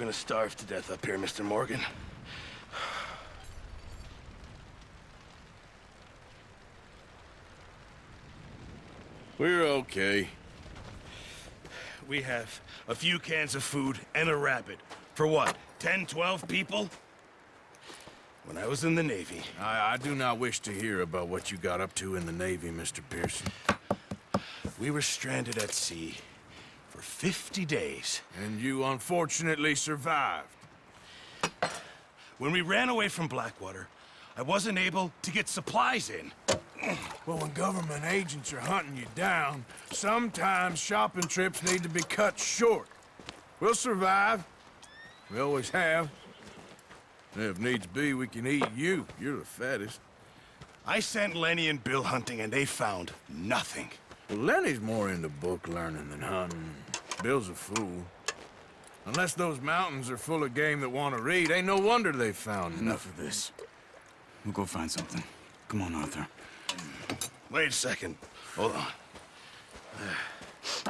gonna starve to death up here, Mr. Morgan. We're okay. We have a few cans of food and a rabbit. For what, 10, 12 people? When I was in the Navy... I do not wish to hear about what you got up to in the Navy, Mr. Pearson. We were stranded at sea for 50 days. And you unfortunately survived. When we ran away from Blackwater, I wasn't able to get supplies in. Well, when government agents are hunting you down, sometimes shopping trips need to be cut short. We'll survive. We always have. And if needs be, we can eat you. You're the fattest. I sent Lenny and Bill hunting, and they found nothing. Well, Lenny's more into book learning than hunting. Bill's a fool. Unless those mountains are full of game that want to read, ain't no wonder they found Enough of this. We'll go find something. Come on, Arthur. Wait a second. Hold on.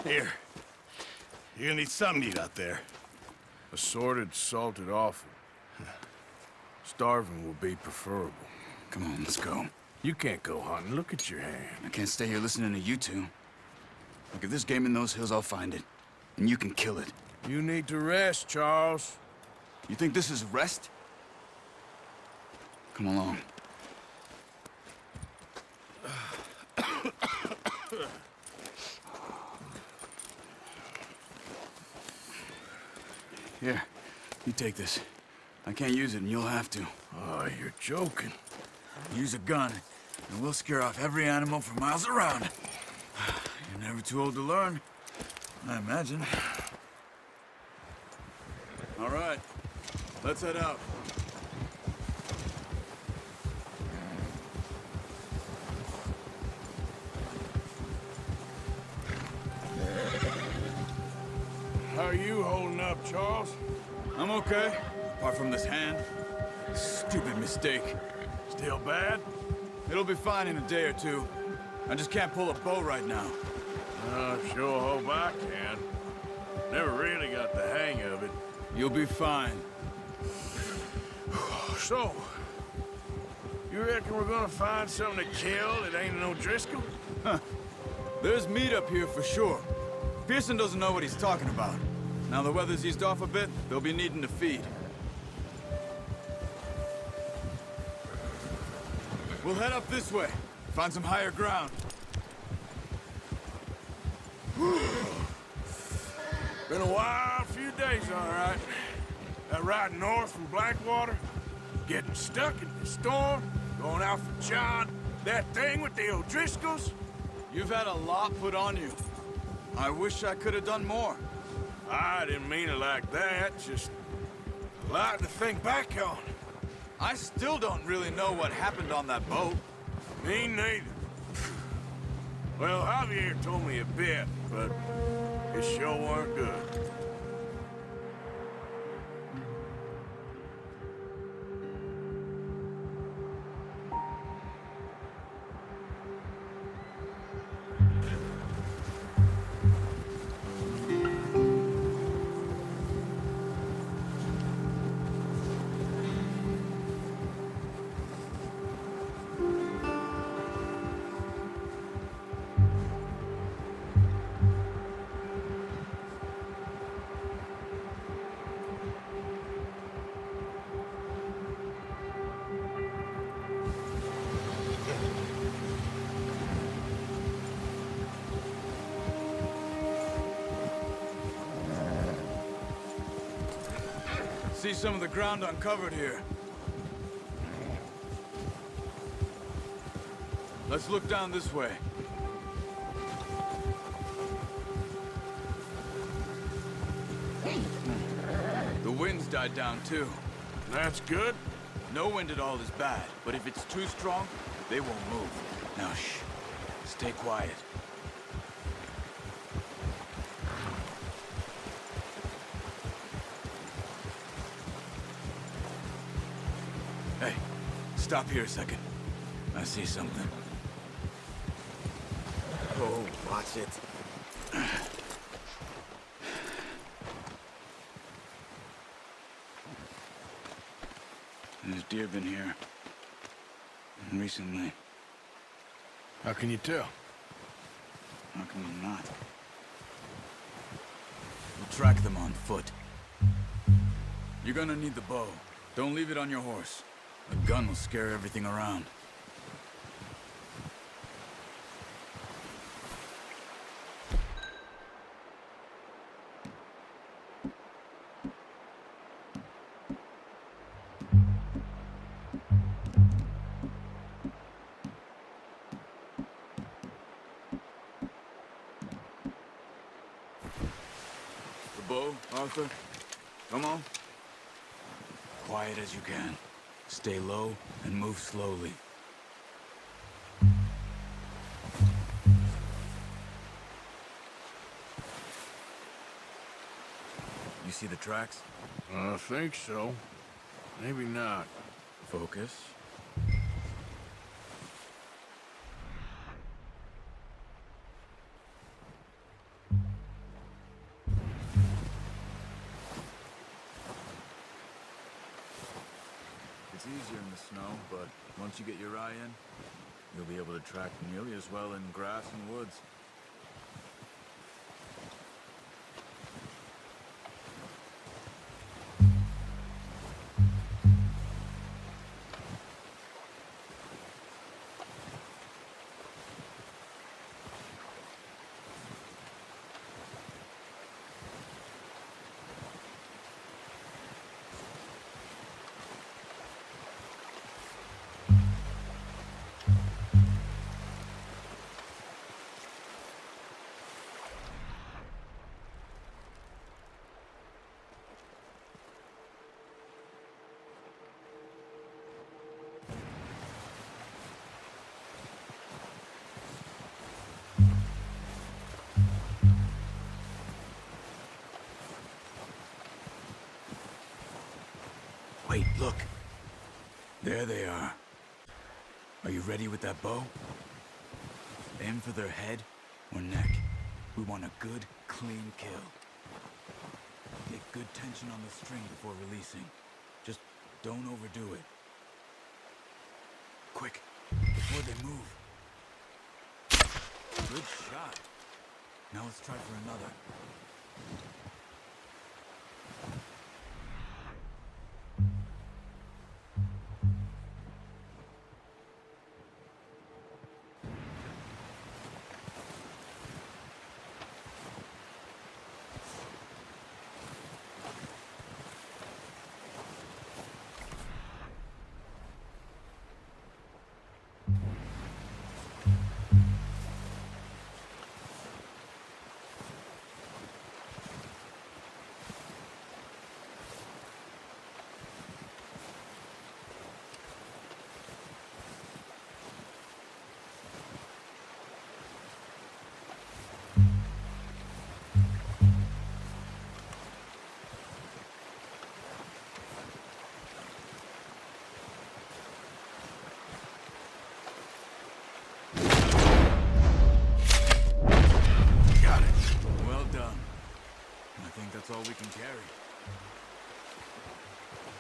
Here. You're gonna need something to eat out there. Assorted, salted offal. Starving will be preferable. Come on, let's go. You can't go hunting. Look at your hand. I can't stay here listening to you two. Look, if there's game in those hills, I'll find it. And you can kill it. You need to rest, Charles. You think this is rest? Come along. Here, you take this. I can't use it, and you'll have to. Oh, you're joking. Use a gun, and we'll scare off every animal for miles around. You're never too old to learn, I imagine. All right, let's head out. How are you holding up, Charles? I'm okay, apart from this hand. Stupid mistake. Still bad? It'll be fine in a day or two. I just can't pull a bow right now. Sure hope I can. Never really got the hang of it. You'll be fine. So, you reckon we're gonna find something to kill that ain't no Driscoll? There's meat up here for sure. Pearson doesn't know what he's talking about. Now the weather's eased off a bit, they'll be needing to feed. We'll head up this way. Find some higher ground. Been a wild few days, all right. That ride north from Blackwater, getting stuck in the storm, going out for John, that thing with the O'Driscolls. You've had a lot put on you. I wish I could have done more. I didn't mean it like that, just a lot to think back on. I still don't really know what happened on that boat. Me neither. Well, Javier told me a bit, but it sure weren't good. See some of the ground uncovered here. Let's look down this way. The wind's died down too. That's good. No wind at all is bad, but if it's too strong, they won't move. Now shh. Stay quiet. Hey, stop here a second. I see something. Oh, watch it. deer been here. And recently. How can you tell? How come I'm not? We'll track them on foot. You're gonna need the bow. Don't leave it on your horse. A gun will scare everything around. The bow, Arthur? Come on. Quiet as you can. Stay low and move slowly. You see the tracks? I think so. Maybe not. Focus. It's easier in the snow, but once you get your eye in, you'll be able to track nearly as well in grass and woods. Wait, look. There they are. Are you ready with that bow? Aim for their head or neck. We want a good, clean kill. Get good tension on the string before releasing. Just don't overdo it. Quick, before they move. Good shot. Now let's try for another. That's all we can carry.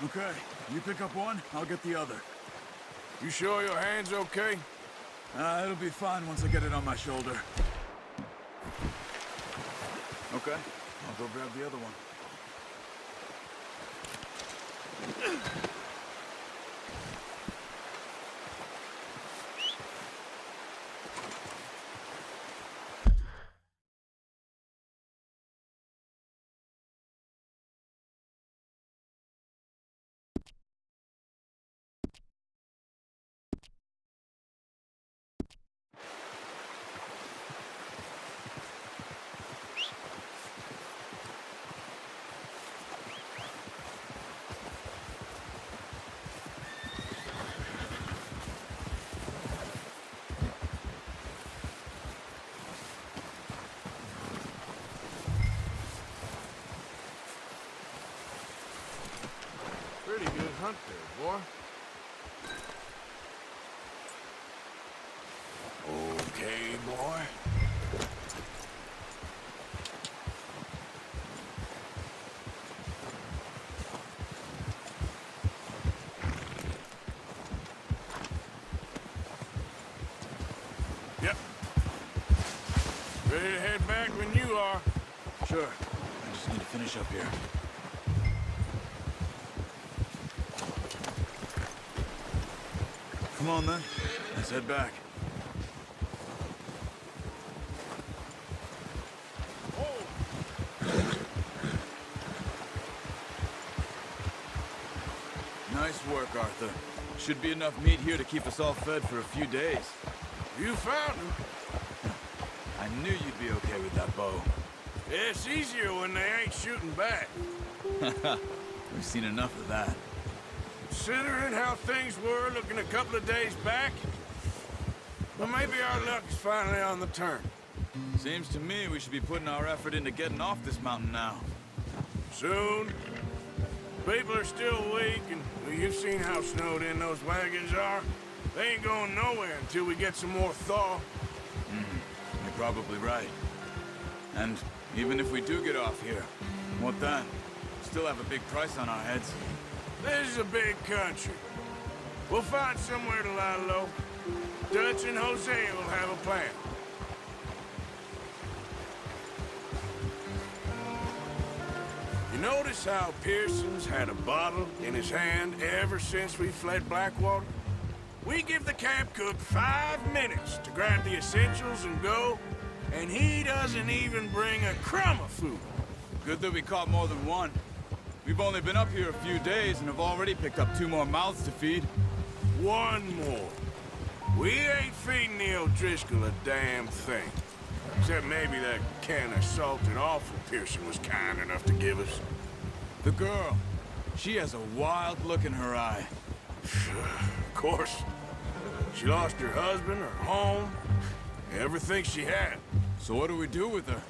Okay, you pick up one, I'll get the other. You sure your hand's okay? It'll be fine once I get it on my shoulder. Okay, I'll go grab the other one. Pretty good hunt there, boy. Okay, boy. Ready to head back when you are. Sure. I just need to finish up here. Come on, then. Let's head back. Nice work, Arthur. Should be enough meat here to keep us all fed for a few days. You found him. I knew you'd be okay with that bow. It's easier when they ain't shooting back. We've seen enough of that. Considering how things were looking a couple of days back, well, maybe our luck is finally on the turn. Seems to me we should be putting our effort into getting off this mountain now. Soon. People are still weak, and well, you've seen how snowed in those wagons are. They ain't going nowhere until we get some more thaw. You're probably right. And even if we do get off here, what then? Still have a big price on our heads. This is a big country. We'll find somewhere to lie low. Dutch and Hosea will have a plan. You notice how Pearson's had a bottle in his hand ever since we fled Blackwater? We give the camp cook 5 minutes to grab the essentials and go, and he doesn't even bring a crumb of food. Good that we caught more than one. We've only been up here a few days and have already picked up 2 more mouths to feed. One more. We ain't feeding the O'Driscoll a damn thing. Except maybe that can of salted offal Pearson was kind enough to give us. The girl. She has a wild look in her eye. Of course. She lost her husband, her home, everything she had. So what do we do with her?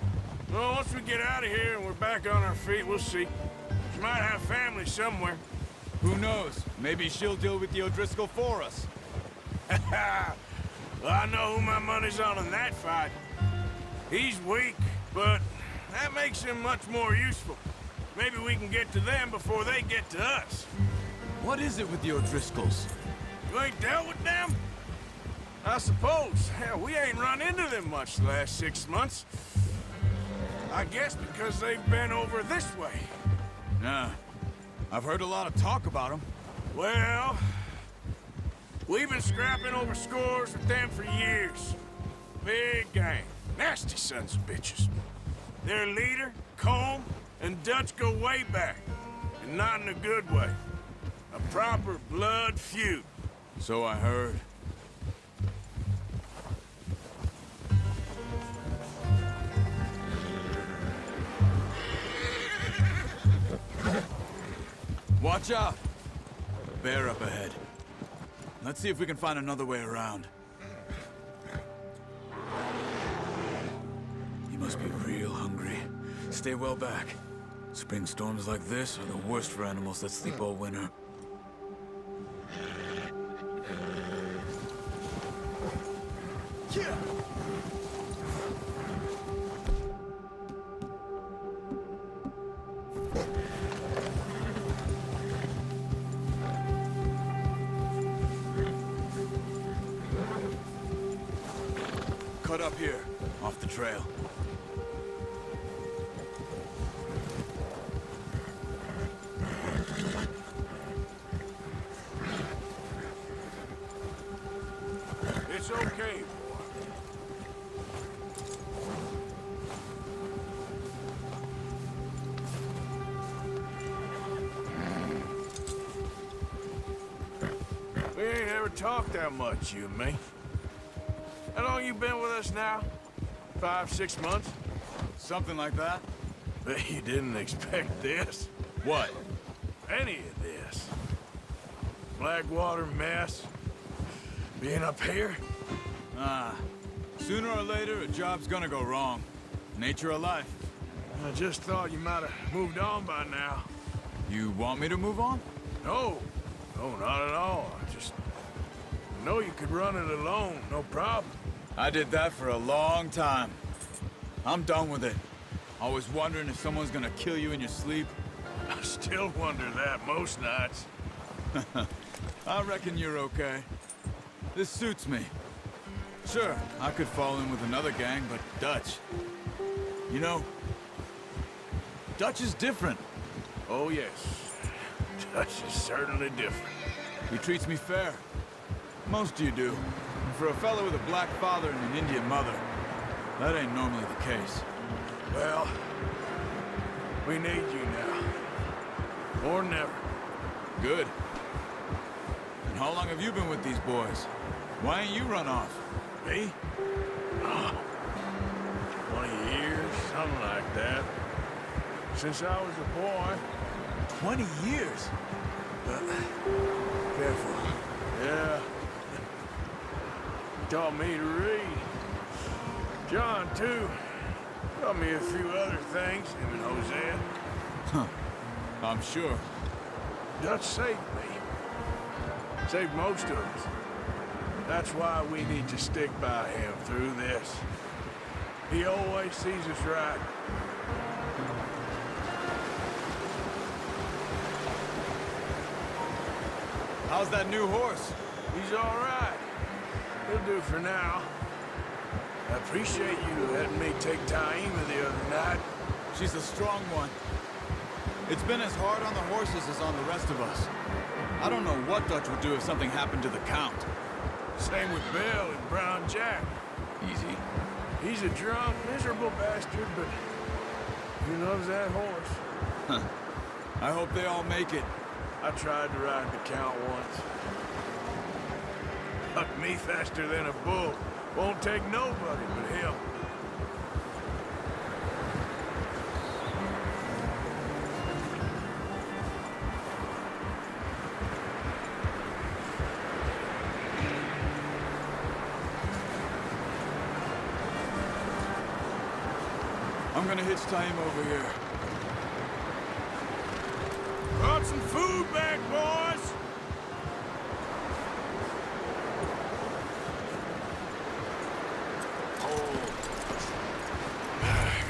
Well, once we get out of here and we're back on our feet, we'll see. She might have family somewhere. Who knows? Maybe she'll deal with the O'Driscoll for us. Well, I know who my money's on in that fight. He's weak, but that makes him much more useful. Maybe we can get to them before they get to us. What is it with the O'Driscolls? You ain't dealt with them? I suppose. Hell, we ain't run into them much the last 6 months. I guess because they've been over this way. Yeah. I've heard a lot of talk about them. Well, we've been scrapping over scores with them for years. Big gang. Nasty sons of bitches. Their leader, Combe, and Dutch go way back. And not in a good way. A proper blood feud. So I heard. Watch out! A bear up ahead. Let's see if we can find another way around. He must be real hungry. Stay well back. Spring storms like this are the worst for animals that sleep all winter. Yeah. Cut up here, off the trail. It's okay, boy. We ain't ever talked that much, you and me. How long you been with us now? 5, 6 months? Something like that? Bet you didn't expect this. What? Any of this. Blackwater mess. Being up here? Ah. Sooner or later, a job's gonna go wrong. Nature of life. I just thought you might have moved on by now. You want me to move on? No. No, not at all. I just know you could run it alone, no problem. I did that for a long time. I'm done with it. Always wondering if someone's gonna kill you in your sleep. I still wonder that most nights. I reckon you're okay. This suits me. Sure, I could fall in with another gang, but Dutch... You know, Dutch is different. Oh, yes. Dutch is certainly different. He treats me fair. Most of you do. And for a fellow with a black father and an Indian mother, that ain't normally the case. Well, we need you now. Or never. Good. And how long have you been with these boys? Why ain't you run off? Me? 20 years, something like that. Since I was a boy. 20 years? Careful. Yeah. He taught me to read. John, too. Taught me a few other things, him and Hosea. Huh. I'm sure. Dutch saved me. Saved most of us. That's why we need to stick by him through this. He always sees us right. How's that new horse? He's all right. He'll do for now. I appreciate you letting me take Taima the other night. She's a strong one. It's been as hard on the horses as on the rest of us. I don't know what Dutch would do if something happened to the Count. Same with Bill and Brown Jack. Easy. He's a drunk, miserable bastard, but he loves that horse. Huh. I hope they all make it. I tried to ride the Count once. Bucked me faster than a bull. Won't take nobody but him. I'm gonna hitch Taima over here. Brought some food back, boys!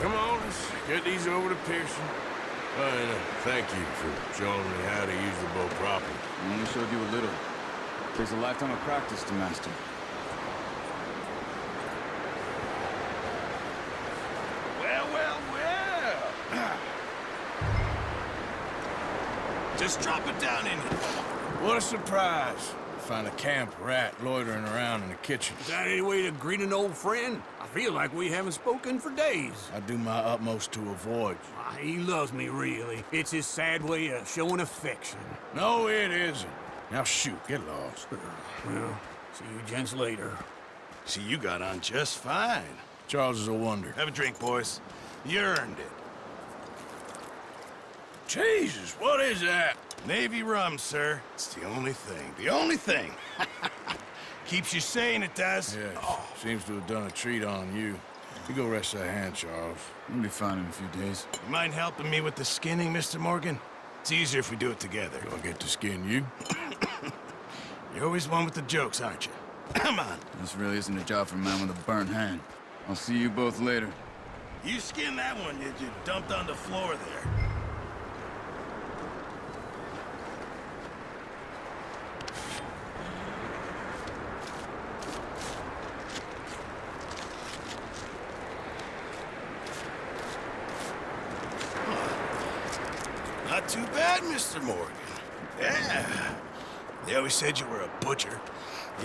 Come on, let's get these over to Pearson. Thank you for showing me how to use the bow properly. I only showed you a little. Takes a lifetime of practice to master. Well, well, well! Just drop it down in here. What a surprise. Find a camp rat loitering around in the kitchen. Is that any way to greet an old friend? I feel like we haven't spoken for days. I do my utmost to avoid you. He loves me, really. It's his sad way of showing affection. No, it isn't. Now shoot, get lost. Well, see you gents later. See, you got on just fine. Charles is a wonder. Have a drink, boys. You earned it. Jesus, what is that? Navy rum, sir. It's the only thing. The only thing. Keeps you sane, it does. Yes, seems to have done a treat on you. You go rest that hand, Charles. We'll be fine in a few days. You mind helping me with the skinning, Mr. Morgan? It's easier if we do it together. Do I get to skin you? You're always one with the jokes, aren't you? Come on. This really isn't a job for a man with a burnt hand. I'll see you both later. You skinned that one you dumped on the floor there. Not too bad, Mr. Morgan. Yeah. They always said you were a butcher.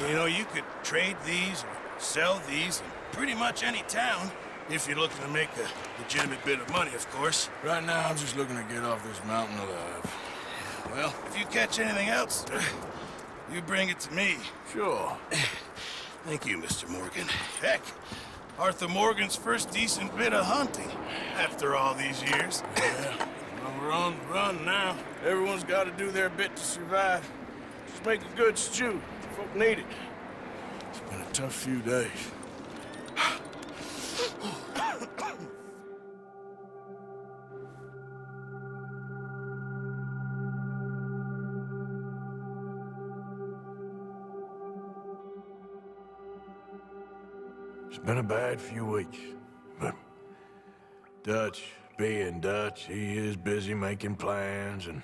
You know, you could trade these or sell these in pretty much any town, if you're looking to make a legitimate bit of money, of course. Right now, I'm just looking to get off this mountain alive. Well, if you catch anything else, you bring it to me. Sure. Thank you, Mr. Morgan. Heck, Arthur Morgan's first decent bit of hunting after all these years. Yeah. We're on the run now. Everyone's got to do their bit to survive. Just make a good stew. Folk need it. It's been a tough few days. It's been a bad few weeks, but Dutch being Dutch, he is busy making plans, and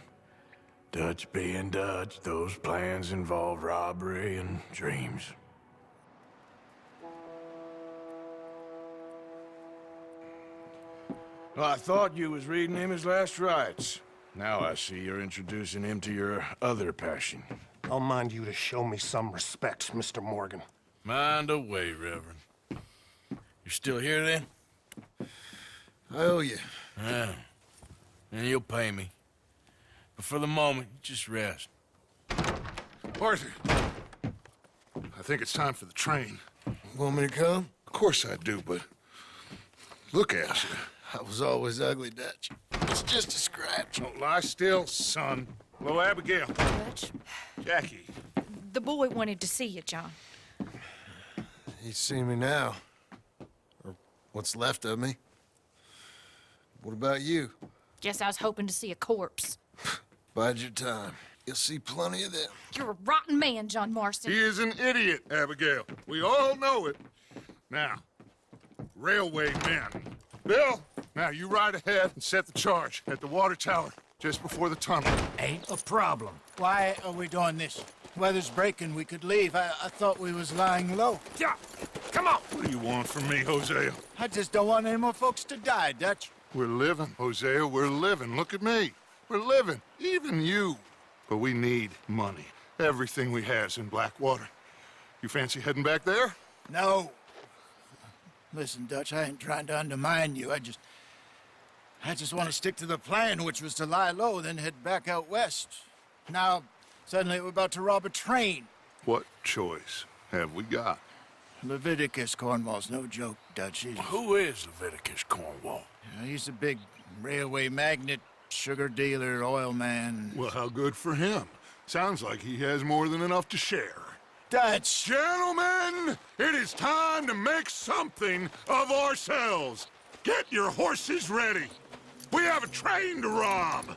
Dutch being Dutch, those plans involve robbery and dreams. Well, I thought you was reading him his last rites. Now I see you're introducing him to your other passion. I'll mind you to show me some respect, Mr. Morgan. Mind away, Reverend. You still here, then? I owe you. Yeah. And you'll pay me. But for the moment, just rest. Arthur, I think it's time for the train. Want me to come? Of course I do, but look at you. I was always ugly, Dutch. It's just a scratch. Don't lie still, son. Hello, Abigail. Dutch, Jackie. the boy wanted to see you, John. He's seen me now. Or what's left of me. What about you? Guess I was hoping to see a corpse. Bide your time. You'll see plenty of them. You're a rotten man, John Marston. He is an idiot, Abigail. We all know it. Now, railway men. Bill, now you ride ahead and set the charge at the water tower just before the tunnel. Ain't a problem. Why are we doing this? Weather's breaking, we could leave. I thought we was lying low. Yeah, come on. What do you want from me, Hosea? I just don't want any more folks to die, Dutch. We're living, Hosea, we're living. Look at me. We're living, even you. But we need money. Everything we has in Blackwater. You fancy heading back there? No. Listen, Dutch, I ain't trying to undermine you. I just want to stick to the plan, which was to lie low, then head back out west. Now, suddenly we're about to rob a train. What choice have we got? Leviticus Cornwall's no joke, Dutch. Who is Leviticus Cornwall? He's a big railway magnate, sugar dealer, oil man. Well, how good for him. Sounds like he has more than enough to share. Dutch! Gentlemen, it is time to make something of ourselves. Get your horses ready. We have a train to rob.